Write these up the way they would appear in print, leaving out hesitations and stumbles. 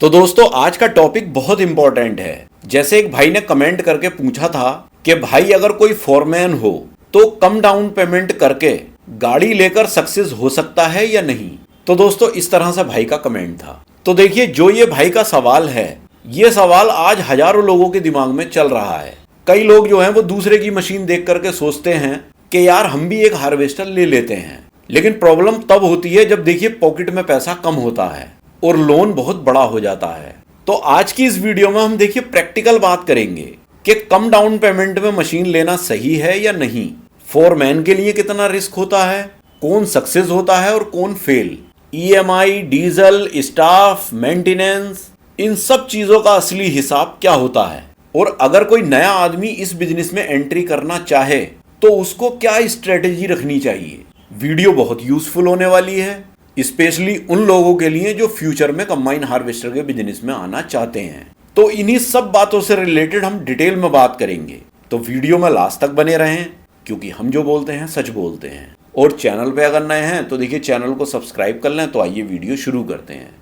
तो दोस्तों आज का टॉपिक बहुत इंपॉर्टेंट है। जैसे एक भाई ने कमेंट करके पूछा था कि भाई अगर कोई फोरमैन हो तो कम डाउन पेमेंट करके गाड़ी लेकर सक्सेस हो सकता है या नहीं। तो दोस्तों इस तरह से भाई का कमेंट था। तो देखिए जो ये भाई का सवाल है, ये सवाल आज हजारों लोगों के दिमाग में चल रहा है। कई लोग जो हैं वो दूसरे की मशीन देख करके सोचते हैं कि यार हम भी एक हार्वेस्टर ले लेते हैं, लेकिन प्रॉब्लम तब होती है जब देखिए पॉकेट में पैसा कम होता है और लोन बहुत बड़ा हो जाता है। तो आज की इस वीडियो में हम देखिए प्रैक्टिकल बात करेंगे कि कम डाउन पेमेंट में मशीन लेना सही है या नहीं, फोरमैन के लिए कितना रिस्क होता है, कौन सक्सेस होता है और कौन fuel, EMI, diesel, staff, maintenance, इन सब चीजों का असली हिसाब क्या होता है, और अगर कोई नया आदमी इस बिजनेस में एंट्री करना चाहे तो उसको क्या स्ट्रेटेजी रखनी चाहिए। वीडियो बहुत यूजफुल होने वाली है, स्पेशली उन लोगों के लिए जो फ्यूचर में कंबाइन हार्वेस्टर के बिजनेस में आना चाहते हैं। तो इन्हीं सब बातों से रिलेटेड हम डिटेल में बात करेंगे, तो वीडियो में लास्ट तक बने रहें, क्योंकि हम जो बोलते हैं सच बोलते हैं। और चैनल पे अगर नए हैं तो देखिए चैनल को सब्सक्राइब कर लें। तो आइए वीडियो शुरू करते हैं।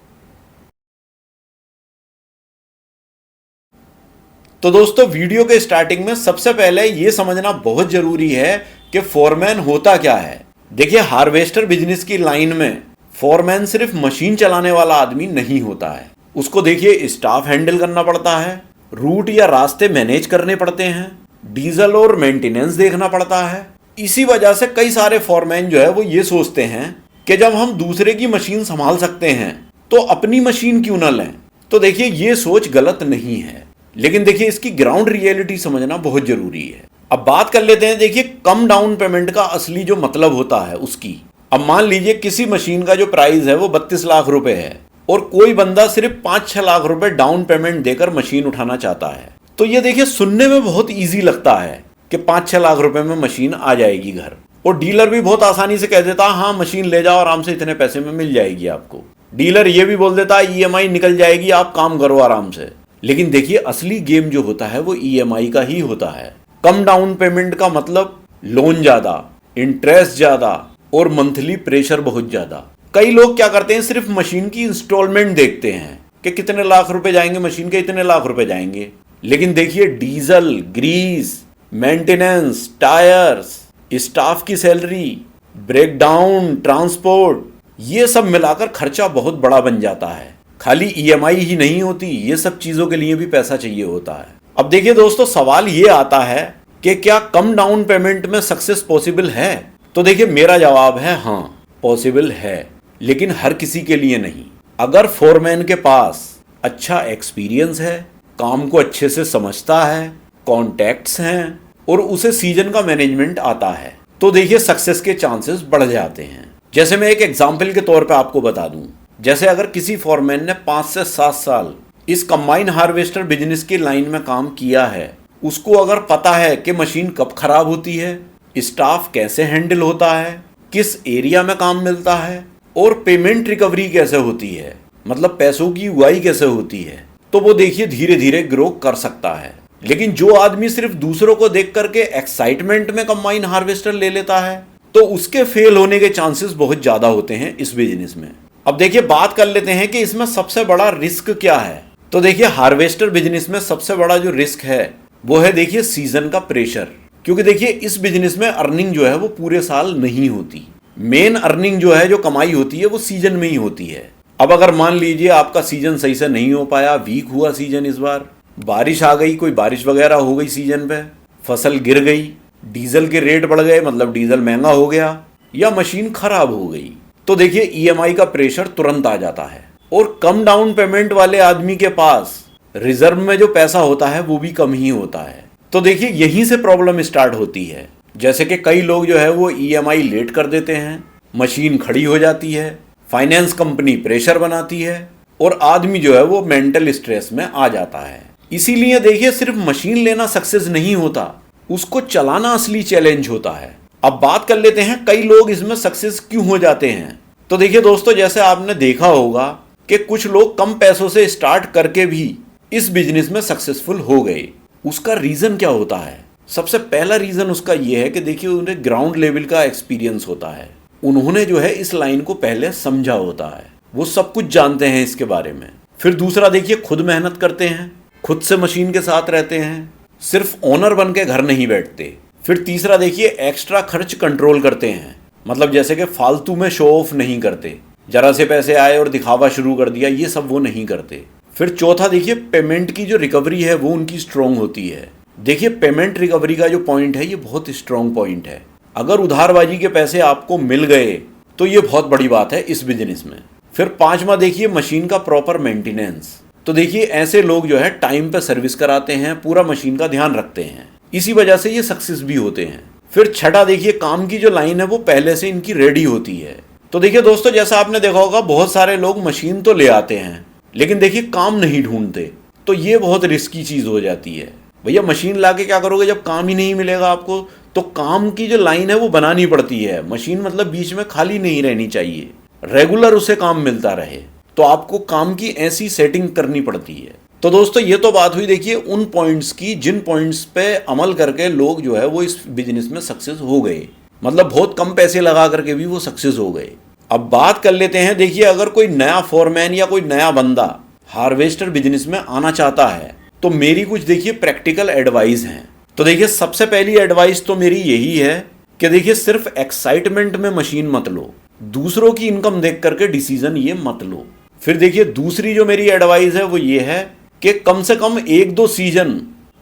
तो दोस्तों वीडियो के स्टार्टिंग में सबसे पहले ये समझना बहुत जरूरी है कि फोरमैन होता क्या है। देखिए हार्वेस्टर बिजनेस की लाइन में फोरमैन सिर्फ मशीन चलाने वाला आदमी नहीं होता है। उसको देखिए स्टाफ हैंडल करना पड़ता है, रूट या रास्ते मैनेज करने पड़ते हैं, डीजल और मेंटेनेंस देखना पड़ता है। इसी वजह से कई सारे फोरमैन जो है वो ये सोचते हैं कि जब हम दूसरे की मशीन संभाल सकते हैं तो अपनी मशीन क्यों ना लें। तो देखिए ये सोच गलत नहीं है, लेकिन देखिए इसकी ग्राउंड रियलिटी समझना बहुत जरूरी है। अब बात कर लेते हैं देखिए कम डाउन पेमेंट का असली जो मतलब होता है उसकी। अब मान लीजिए किसी मशीन का जो प्राइस है वो 32 लाख रुपए है और कोई बंदा सिर्फ 5-6 लाख रुपए डाउन पेमेंट देकर मशीन उठाना चाहता है। तो ये देखिए सुनने में बहुत ईजी लगता है कि 5-6 लाख रुपए में मशीन आ जाएगी घर, और डीलर भी बहुत आसानी से कह देता है हाँ मशीन ले जाओ आराम से, इतने पैसे में मिल जाएगी आपको। डीलर ये भी बोल देता है ईएमआई निकल जाएगी, आप काम करो आराम से। लेकिन देखिए असली गेम जो होता है वो ईएमआई का ही होता है। कम डाउन पेमेंट का मतलब लोन ज्यादा, इंटरेस्ट ज्यादा और मंथली प्रेशर बहुत ज्यादा। कई लोग क्या करते हैं, सिर्फ मशीन की इंस्टॉलमेंट देखते हैं कि कितने लाख रुपए जाएंगे मशीन के, इतने लाख रुपए जाएंगे। लेकिन देखिए diesel, grease, maintenance, tyres, staff की सैलरी, ब्रेकडाउन, ट्रांसपोर्ट, ये सब मिलाकर खर्चा बहुत बड़ा बन जाता है। खाली ईएमआई ही नहीं होती, ये सब चीजों के लिए भी पैसा चाहिए होता है। अब देखिए दोस्तों सवाल ये आता है कि क्या कम डाउन पेमेंट में सक्सेस पॉसिबल है। तो देखिए मेरा जवाब है हाँ पॉसिबल है, लेकिन हर किसी के लिए नहीं। अगर फोरमैन के पास अच्छा एक्सपीरियंस है, काम को अच्छे से समझता है, कॉन्टैक्ट्स हैं और उसे सीजन का मैनेजमेंट आता है, तो देखिए सक्सेस के चांसेस बढ़ जाते हैं। जैसे मैं एक एग्जाम्पल के तौर पे आपको बता दूं, जैसे अगर किसी फोरमैन ने 5 से 7 साल इस कंबाइन हार्वेस्टर बिजनेस की लाइन में काम किया है, उसको अगर पता है कि मशीन कब खराब होती है, स्टाफ कैसे हैंडल होता है, किस एरिया में काम मिलता है और पेमेंट रिकवरी कैसे होती है, मतलब पैसों की उगाई कैसे होती है, तो वो देखिए धीरे धीरे ग्रो कर सकता है। लेकिन जो आदमी सिर्फ दूसरों को देख करके एक्साइटमेंट में कंबाइन हार्वेस्टर ले लेता है, तो उसके फेल होने के चांसेस बहुत ज्यादा होते हैं इस बिजनेस में। अब देखिए बात कर लेते हैं कि इसमें सबसे बड़ा रिस्क क्या है। तो देखिए हार्वेस्टर बिजनेस में सबसे बड़ा जो रिस्क है वो है देखिए सीजन का प्रेशर, क्योंकि देखिए इस बिजनेस में अर्निंग जो है वो पूरे साल नहीं होती। मेन अर्निंग जो है, जो कमाई होती है, वो सीजन में ही होती है। अब अगर मान लीजिए आपका सीजन सही से नहीं हो पाया, वीक हुआ सीजन, इस बार बारिश आ गई, कोई बारिश वगैरह हो गई सीजन पे, फसल गिर गई, डीजल के रेट बढ़ गए, मतलब डीजल महंगा हो गया, या मशीन खराब हो गई, तो देखिए ईएमआई का प्रेशर तुरंत आ जाता है। और कम डाउन पेमेंट वाले आदमी के पास रिजर्व में जो पैसा होता है वो भी कम ही होता है। तो देखिए यहीं से प्रॉब्लम स्टार्ट होती है। जैसे कि कई लोग जो है वो ईएमआई लेट कर देते हैं, मशीन खड़ी हो जाती है, फाइनेंस कंपनी प्रेशर बनाती है और आदमी जो है वो मेंटल स्ट्रेस में आ जाता है। इसीलिए देखिए सिर्फ मशीन लेना सक्सेस नहीं होता, उसको चलाना असली चैलेंज होता है। अब बात कर लेते हैं कई लोग इसमें सक्सेस क्यों हो जाते हैं। तो देखिए दोस्तों जैसे आपने देखा होगा कि कुछ लोग कम पैसों से स्टार्ट करके भी इस बिजनेस में सक्सेसफुल हो गए। उसका रीजन क्या होता है? सबसे पहला रीजन उसका यह है कि देखिए उन्हें ग्राउंड लेवल का एक्सपीरियंस होता है। उन्होंने जो है इस लाइन को पहले समझा होता है, वो सब कुछ जानते हैं इसके बारे में। फिर दूसरा देखिए खुद मेहनत करते हैं, खुद से मशीन के साथ रहते हैं, सिर्फ ओनर बन के घर नहीं बैठते। फिर तीसरा देखिए एक्स्ट्रा खर्च कंट्रोल करते हैं, मतलब जैसे कि फालतू में शो ऑफ नहीं करते, जरा से पैसे आए और दिखावा शुरू कर दिया, ये सब वो नहीं करते। फिर चौथा देखिए पेमेंट की जो रिकवरी है वो उनकी स्ट्रांग होती है। देखिए पेमेंट रिकवरी का जो पॉइंट है ये बहुत स्ट्रांग पॉइंट है। अगर उधारबाजी के पैसे आपको मिल गए तो ये बहुत बड़ी बात है इस बिजनेस में। फिर पांचवा देखिए मशीन का प्रॉपर मेंटेनेंस। तो देखिए ऐसे लोग जो है टाइम पे सर्विस कराते हैं, पूरा मशीन का ध्यान रखते हैं, इसी वजह से ये सक्सेस भी होते हैं। फिर छठा देखिए काम की जो लाइन है वो पहले से इनकी रेडी होती है। तो देखिए दोस्तों जैसा आपने देखा होगा बहुत सारे लोग मशीन तो ले आते हैं लेकिन देखिए काम नहीं ढूंढते, तो ये बहुत रिस्की चीज हो जाती है। भैया मशीन लाके क्या करोगे जब काम ही नहीं मिलेगा आपको, तो काम की जो लाइन है वो बनानी पड़ती है। मशीन मतलब बीच में खाली नहीं रहनी चाहिए, रेगुलर उसे काम मिलता रहे, तो आपको काम की ऐसी सेटिंग करनी पड़ती है। तो दोस्तों ये तो बात हुई देखिए उन पॉइंट्स की जिन पॉइंट्स पे अमल करके लोग जो है वो इस बिजनेस में सक्सेस हो गए, मतलब बहुत कम पैसे लगा करके भी वो सक्सेस हो गए। अब बात कर लेते हैं देखिए अगर कोई नया फोरमैन या कोई नया बंदा हार्वेस्टर बिजनेस में आना चाहता है तो मेरी कुछ देखिए प्रैक्टिकल एडवाइस हैं। तो देखिए सबसे पहली एडवाइस तो मेरी यही है कि देखिए सिर्फ एक्साइटमेंट में मशीन मत लो, दूसरों की इनकम देख करके डिसीजन ये मत लो। फिर देखिए दूसरी जो मेरी एडवाइस है वो ये है कि कम से कम 1-2 सीजन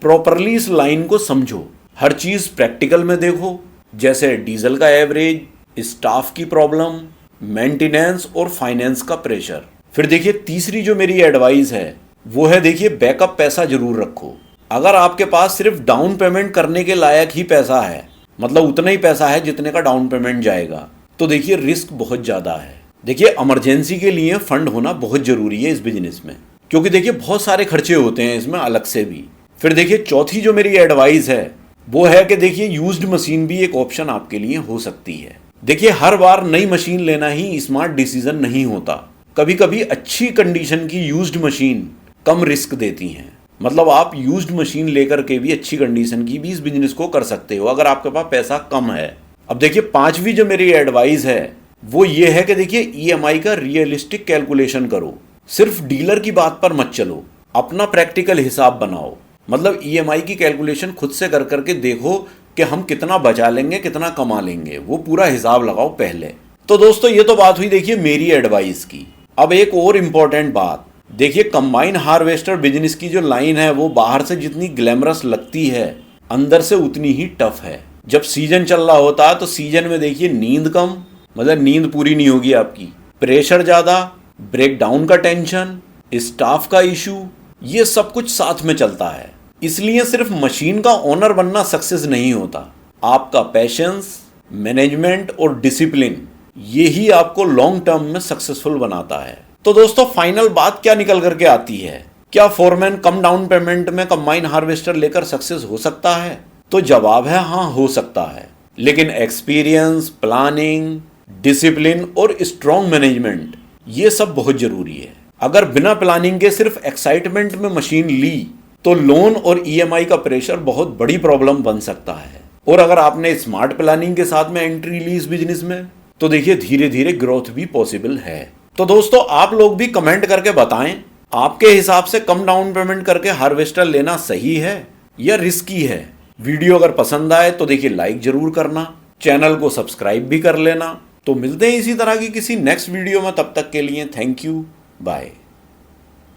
प्रॉपरली इस लाइन को समझो, हर चीज प्रैक्टिकल में देखो, जैसे डीजल का एवरेज, स्टाफ की प्रॉब्लम, मेंटेनेंस और फाइनेंस का प्रेशर। फिर देखिए तीसरी जो मेरी एडवाइस है वो है देखिए बैकअप पैसा जरूर रखो। अगर आपके पास सिर्फ डाउन पेमेंट करने के लायक ही पैसा है, मतलब उतना ही पैसा है जितने का डाउन पेमेंट जाएगा, तो देखिए रिस्क बहुत ज़्यादा है। देखिए इमरजेंसी के लिए फंड होना बहुत ज़रूरी है इस बिजनेस में, क्योंकि देखिए बहुत सारे खर्चे होते हैं इसमें अलग से भी। फिर देखिए चौथी जो मेरी एडवाइस है वो है कि देखिए यूज्ड मशीन भी एक ऑप्शन आपके लिए हो सकती है। देखिए हर बार नई मशीन लेना ही स्मार्ट डिसीजन नहीं होता, कभी कभी अच्छी कंडीशन की यूज्ड मशीन कम रिस्क देती हैं। मतलब आप यूज्ड मशीन लेकर के भी अच्छी कंडीशन की भी इस बिजनेस को कर सकते हो अगर आपके पास पैसा कम है। अब देखिए पांचवी जो मेरी एडवाइस है वो ये है कि देखिए ईएमआई का रियलिस्टिक कैलकुलेशन करो, सिर्फ डीलर की बात पर मत चलो, अपना प्रैक्टिकल हिसाब बनाओ। मतलब ईएमआई की कैलकुलेशन खुद से कर करके देखो कि हम कितना बचा लेंगे कितना कमा लेंगे, वो पूरा हिसाब लगाओ पहले। तो दोस्तों ये तो बात हुई देखिए मेरी एडवाइस की। अब एक और इम्पॉर्टेंट बात, देखिए कंबाइन हार्वेस्टर बिजनेस की जो लाइन है वो बाहर से जितनी ग्लैमरस लगती है अंदर से उतनी ही टफ है। जब सीजन चल रहा होता है तो सीजन में देखिए नींद कम, मतलब नींद पूरी नहीं होगी आपकी, प्रेशर ज़्यादा, ब्रेक डाउन का टेंशन, स्टाफ का इशू, ये सब कुछ साथ में चलता है। इसलिए सिर्फ मशीन का ओनर बनना सक्सेस नहीं होता, आपका पैशंस, मैनेजमेंट और डिसिप्लिन ये ही आपको लॉन्ग टर्म में सक्सेसफुल बनाता है। तो दोस्तों फाइनल बात क्या निकल करके आती है, क्या फोरमैन कम डाउन पेमेंट में कंबाइन हार्वेस्टर लेकर सक्सेस हो सकता है? तो जवाब है हाँ, हो सकता है, लेकिन एक्सपीरियंस, प्लानिंग, डिसिप्लिन और स्ट्रॉन्ग मैनेजमेंट ये सब बहुत जरूरी है। अगर बिना प्लानिंग के सिर्फ एक्साइटमेंट में मशीन ली तो लोन और ईएमआई का प्रेशर बहुत बड़ी प्रॉब्लम बन सकता है। और अगर आपने स्मार्ट प्लानिंग के साथ में एंट्री ली इस बिजनेस में तो देखिए धीरे धीरे ग्रोथ भी पॉसिबल है। तो दोस्तों आप लोग भी कमेंट करके बताएं, आपके हिसाब से कम डाउन पेमेंट करके हार्वेस्टर लेना सही है या रिस्की है? वीडियो अगर पसंद आए तो देखिए लाइक जरूर करना, चैनल को सब्सक्राइब भी कर लेना। तो मिलते हैं इसी तरह की किसी नेक्स्ट वीडियो में, तब तक के लिए थैंक यू, बाय।